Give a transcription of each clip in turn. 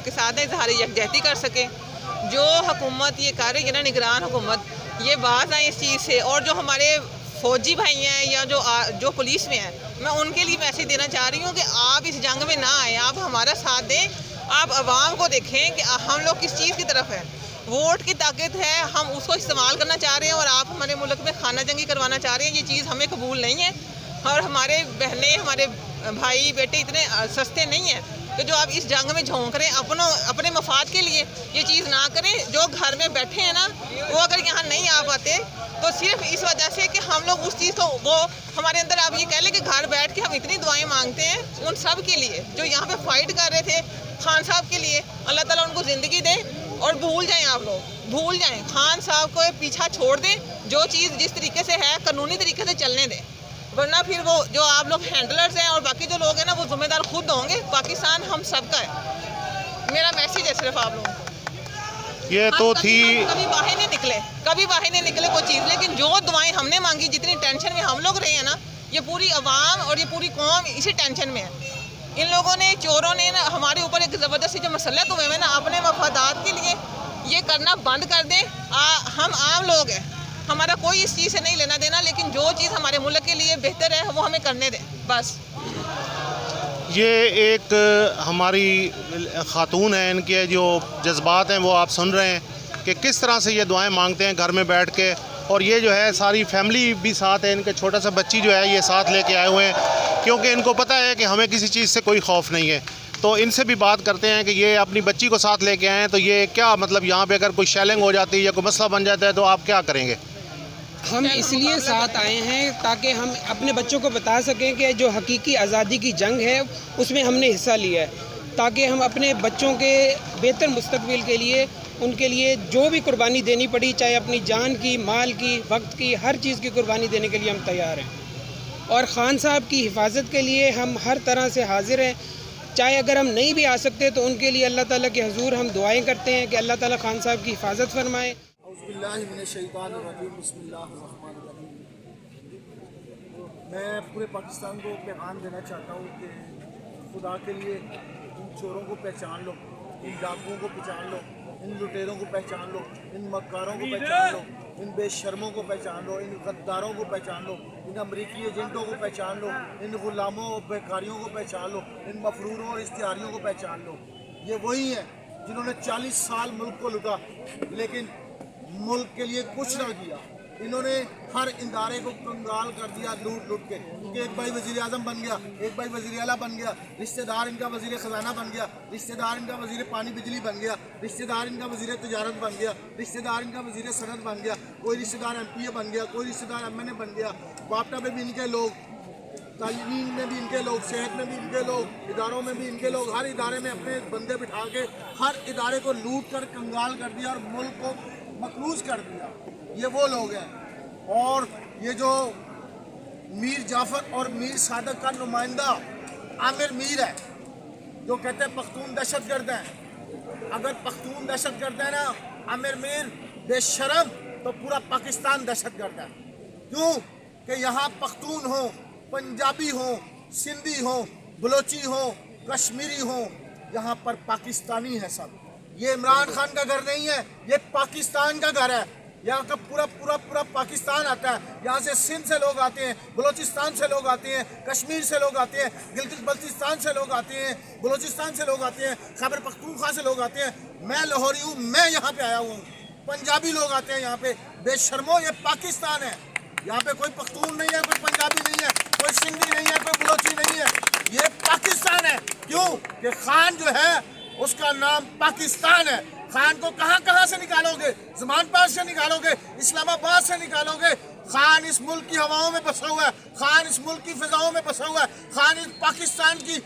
के साथ इजहार यकजहती कर सकें। जो हुकूमत ये कर रही है ना, निगरान हुकूमत, ये बात आए इस चीज़ से। और जो हमारे फ़ौजी भाई हैं या जो पुलिस में हैं, मैं उनके लिए मैसेज देना चाह रही हूँ कि आप इस जंग में ना आएँ, आप हमारा साथ दें। आप आवाम को देखें कि हम लोग किस चीज़ की तरफ है। वोट की ताकत है, हम उसको इस्तेमाल करना चाह रहे हैं और आप हमारे मुल्क में खाना जंगी करवाना चाह रहे हैं। ये चीज़ हमें कबूल नहीं है। और हमारे बहनें, हमारे भाई बेटे इतने सस्ते नहीं हैं कि जो आप इस जंग में झोंक रहे हैं अपने मफाद के लिए। ये चीज़ ना करें। जो घर में बैठे हैं ना, वो अगर यहाँ नहीं आ पाते तो सिर्फ इस वजह से कि हम लोग उस चीज़ को, वो हमारे अंदर, आप ये कह लें कि घर बैठ के हम इतनी दुआएं मांगते हैं उन सब के लिए जो यहाँ पे फाइट कर रहे थे, खान साहब के लिए। अल्लाह ताला उनको ज़िंदगी दे और भूल जाएं, आप लोग भूल जाएं, खान साहब को पीछा छोड़ दें। जो चीज़ जिस तरीके से है कानूनी तरीके से चलने दें, वरना फिर वो जो आप लोग हैंडलर्स हैं और बाकी जो लोग हैं ना, वो जिम्मेदार खुद होंगे। पाकिस्तान हम सबका है। मेरा मैसेज है सिर्फ आप लोगों को। ये तो थी, कभी बाहर नहीं निकले, कभी बाहर नहीं निकले कोई चीज़, लेकिन जो दुआएं हमने मांगी, जितनी टेंशन में हम लोग रहे हैं ना, ये पूरी आवाम और ये पूरी कौम इसी टेंशन में है। इन लोगों ने, चोरों ने ना हमारे ऊपर एक ज़बरदस्ती जो मसलत हुए हैं ना, अपने मफादात के लिए ये करना बंद कर दें। हम आम लोग हैं, हमारा कोई इस चीज़ से नहीं लेना देना, लेकिन जो चीज़ हमारे मुल्क के लिए बेहतर है वो हमें करने दें बस। ये एक हमारी खातून है, इनके जो जज्बात हैं वो आप सुन रहे हैं कि किस तरह से ये दुआएं मांगते हैं घर में बैठ के। और ये जो है सारी फैमिली भी साथ है, इनके छोटा सा बच्ची जो है ये साथ लेके आए हुए हैं, क्योंकि इनको पता है कि हमें किसी चीज़ से कोई खौफ नहीं है। तो इनसे भी बात करते हैं कि ये अपनी बच्ची को साथ लेके आए हैं, तो ये क्या मतलब, यहाँ पे अगर कोई शेलिंग हो जाती है या कोई मसला बन जाता है तो आप क्या करेंगे? हम इसलिए साथ आए हैं ताकि हम अपने बच्चों को बता सकें कि जो हकीकी आज़ादी की जंग है उसमें हमने हिस्सा लिया है, ताकि हम अपने बच्चों के बेहतर मुस्तकबिल के लिए, उनके लिए जो भी कुर्बानी देनी पड़ी, चाहे अपनी जान की, माल की, वक्त की, हर चीज़ की कुर्बानी देने के लिए हम तैयार हैं। और ख़ान साहब की हिफाजत के लिए हम हर तरह से हाजिर हैं। चाहे अगर हम नहीं भी आ सकते तो उनके लिए अल्लाह ताला के हुजूर हम दुआएं करते हैं कि अल्लाह ताला ख़ान साहब की हिफाजत फरमाए। मैं पूरे पाकिस्तान को पैगाम देना चाहता हूँ कि खुदा के लिए इन चोरों को पहचान लो, इन डाकुओं को पहचान लो, इन लुटेरों को पहचान लो, इन मक्कारों को पहचान लो, इन बेशर्मों को पहचान लो, इन गद्दारों को पहचान लो, इन अमरीकी एजेंटों को पहचान लो, इन गुलामों और बेकारियों को पहचान लो, इन मफरूरों और इश्तिहारियों को पहचान लो। ये वही हैं जिन्होंने 40 साल मुल्क को लुटा लेकिन मुल्क के लिए कुछ ना किया। इन्होंने हर इदारे को कंगाल कर दिया लूट लूट के। क्योंकि एक भाई वज़ीर आज़म बन गया, एक भाई वज़ीर आला बन गया, रिश्तेदार इनका वज़ीर ख़जाना बन गया, रिश्तेदार इनका वज़ीर पानी बिजली बन गया, रिश्तेदार इनका वज़ीर तिजारत बन गया, रिश्तेदार इनका वज़ीर सनत बन गया, कोई रिश्तेदार MPA बन गया, कोई रिश्तेदार MNA बन गया। वापटा में भी इनके लोग, तालीम में भी इनके लोग, सेहत में भी इनके लोग, इदारों में भी इनके लोग, हर इदारे में अपने बंदे बिठा के हर इदारे को लूट कर कंगाल कर दिया और मुल्क को मकरूज कर दिया। ये वो लोग हैं। और ये जो मीर जाफ़र और मीर सादक का नुमाइंदा आमिर मीर है, जो कहते हैं पख्तून दहशतगर्द हैं। अगर पख्तून दहशतगर्द है ना आमिर मीर बेशरम, तो पूरा पाकिस्तान दहशतगर्द है। क्यों कि यहाँ पख्तून हो, पंजाबी हो, सिंधी हो, बलोची हो, कश्मीरी हो, यहाँ पर पाकिस्तानी है सब। ये इमरान खान का घर नहीं है, ये पाकिस्तान का घर है। यहाँ का पूरा पूरा पूरा पाकिस्तान आता है। यहाँ से सिंध से लोग आते हैं, बलोचिस्तान से लोग आते हैं, कश्मीर से लोग आते हैं, गिलगित बल्तिस्तान से लोग आते हैं, बलोचिस्तान से लोग आते हैं, खैबर पख्तूनख्वा से लोग आते हैं। मैं लाहौरी हूँ, मैं यहाँ पे आया हुआ हूँ। पंजाबी लोग आते हैं यहाँ पे। बेशर्मो, ये पाकिस्तान है। यहाँ पे कोई पख्तून नहीं है, कोई पंजाबी नहीं है, कोई सिंधी नहीं है, कोई बलोची नहीं है। ये पाकिस्तान है। क्यों कि खान जो है उसका नाम पाकिस्तान है। खान को कहाँ कहाँ से निकालोगे? ज़मान पास से निकालोगे, इस्लामाबाद से निकालोगे। खान इस मुल्क की हवाओं में बसा हुआ है, खान इस मुल्क की फिजाओं में बसा हुआ है, खान इस पाकिस्तान की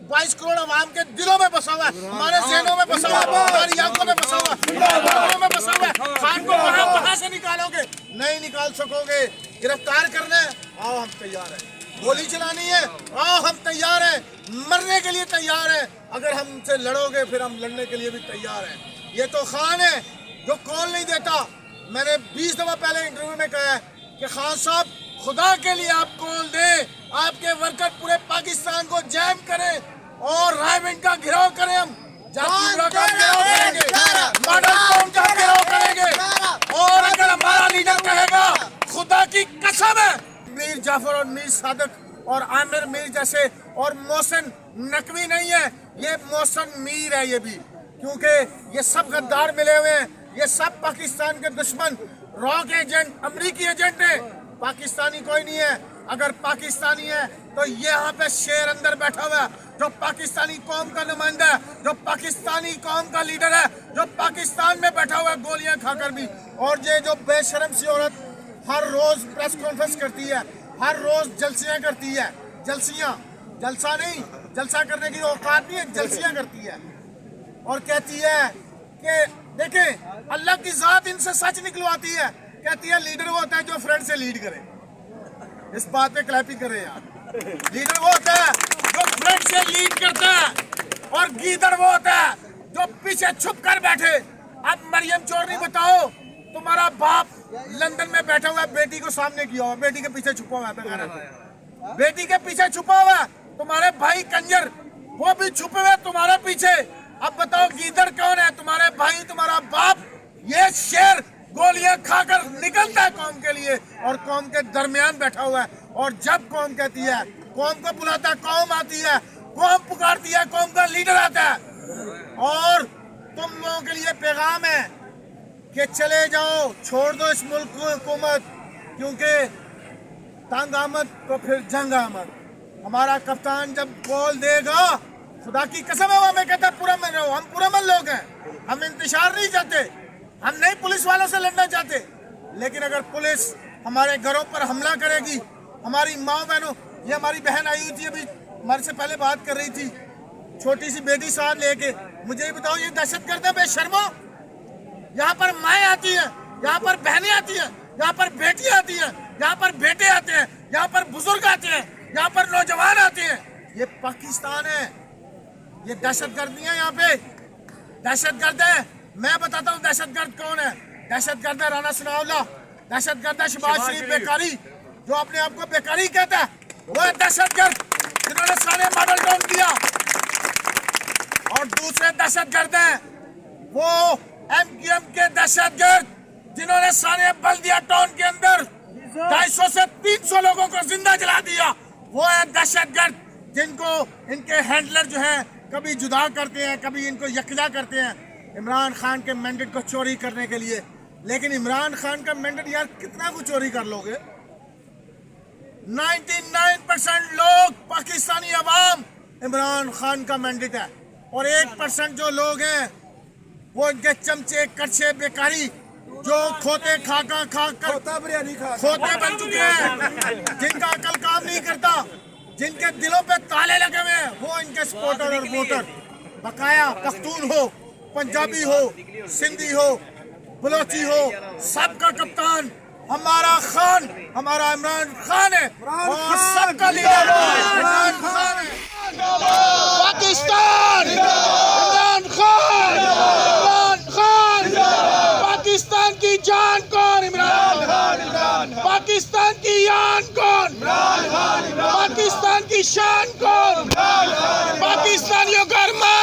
22 करोड़ अवाम के दिलों में बसा हुआ है, हमारे ज़हनों में बसा हुआ है, हमारी आंखों में बसा हुआ है, में बसा हुआ है। खान को कहाँ कहाँ से निकालोगे? नहीं निकाल सकोगे। गिरफ्तार करना है, आओ हम तैयार हैं। गोली चलानी है, आओ हम तैयार हैं। मरने के लिए तैयार हैं। अगर हमसे लड़ोगे फिर हम लड़ने के लिए भी तैयार हैं। ये तो खान है जो कॉल नहीं देता। मैंने 20 दफ़ा पहले इंटरव्यू में कहा है कि खान साहब खुदा के लिए आप कॉल दें, आपके वर्कर पूरे पाकिस्तान को जैम करें और रायविंड का घेराव करें हम। जाफर और मीर सादक और आमिर मीर जैसे और मोहसिन नकवी नहीं है, ये मोहसिन मीर है ये भी, क्योंकि ये सब गद्दार मिले हुए हैं, ये सब पाकिस्तान के दुश्मन, रॉक एजेंट, अमरीकी एजेंट है। पाकिस्तानी कोई नहीं है। अगर पाकिस्तानी है तो यहाँ पे शेर अंदर बैठा हुआ है, जो पाकिस्तानी कौम का नुमाइंदा है, जो पाकिस्तानी कौम का लीडर है, जो पाकिस्तान में बैठा हुआ है गोलियां खाकर भी। और ये जो बेशरम सी औरत हर रोज प्रेस कॉन्फ्रेंस करती है, हर रोज जलसियां करती है, जलसा नहीं, जलसा करने की औकात नहीं है, जलसियां करती है और कहती है कि देखें अल्लाह की जात इनसे सच निकलवाती है। कहती है लीडर वो होता है जो फ्रंट से लीड करे। इस बात पे क्लैपिंग करे यार। लीडर वो होता है जो फ्रंट से लीड करता है और गीदड़ वो होता है जो पीछे छुप कर बैठे। अब मरियम चौधरी बताओ, तुम्हारा बाप लंदन में बैठा हुआ है, बेटी को सामने किया हुआ, बेटी के पीछे छुपा हुआ है, बेटी के पीछे छुपा हुआ है। तुम्हारे भाई कंजर वो भी छुपे हुए तुम्हारे पीछे। अब बताओ गीदड़ कौन है? तुम्हारे भाई, तुम्हारा बाप। ये शेर गोलियां खाकर निकलता है कौम के लिए और कौम के दरमियान बैठा हुआ है। और जब कौम कहती है, कौम को बुलाता है, कौम आती है, कौम पुकारती है, कौम का लीडर आता है। और तुम लोगों के लिए पैगाम है कि चले जाओ, छोड़ दो इस मुल्क को हुकूमत, क्योंकि तंग आमद तो फिर जंग आमद। हमारा कप्तान जब गोल देगा, खुदा की कसम है, वो हमें कहता है पुरअमन रहो। हम पुरअमन लोग हैं, हम इंतशार नहीं चाहते, हम नहीं पुलिस वालों से लड़ना चाहते। लेकिन अगर पुलिस हमारे घरों पर हमला करेगी, हमारी माँ बहनों, ये हमारी बहन आई हुई थी अभी हमारे से पहले बात कर रही थी, छोटी सी बेटी साथ लेके। मुझे ये बताओ, ये दहशतगर्द है बेशर्मो? यहाँ पर माएँ आती हैं, यहाँ पर बहनें आती हैं, यहाँ पर बेटियाँ आती हैं, यहाँ पर बेटे आते हैं, यहाँ पर बुजुर्ग आते हैं, यहाँ पर नौजवान आते हैं। ये पाकिस्तान है, ये दहशतगर्द नहीं है। यहाँ पे दहशतगर्द है। मैं बताता हूँ दहशतगर्द कौन है। दहशतगर्द है राना सनाउल्लाह, दहशतगर्द है शहबाज शरीफ बेकारी, जो अपने आप को बेकारी कहता है। वो है दहशतगर्द जिन्होंने सारे मॉडल टाउन किया। और दूसरे दहशतगर्द हैं वो MQM के दहशतगर्द जिन्होंने सारे बल्दिया टाउन के अंदर 250 से 300 लोगों को जिंदा जला दिया। वो है दहशतगर्द जिनको इनके हैंडलर जो हैं कभी जुदा करते हैं, कभी इनको यकजा करते हैं इमरान खान के मैंडेट को चोरी करने के लिए। लेकिन इमरान खान का मैंडेट यार कितना कुछ चोरी कर लोगे? 99% लोग पाकिस्तानी अवाम इमरान खान का मैंडेट है, और 1% जो लोग हैं वो इनके चमचे कच्चे बेकारी जो खोते खाकर खोते बन चुके हैं, जिनका अकल काम नहीं करता, जिनके दिलों पे ताले लगे हुए हैं, वो इनके सपोर्टर और वोटर। बकाया पख्तून हो, पंजाबी हो, सिंधी हो, बलोची हो, सबका कप्तान हमारा खान, हमारा इमरान खान है और सबका लीडर इमरान खान है। पाकिस्तान इमरान खान, इमरान खान। पाकिस्तान की जान कौन? इमरान खान। पाकिस्तान की यान कौन? पाकिस्तान की शान कौन? पाकिस्तानियों का अरमान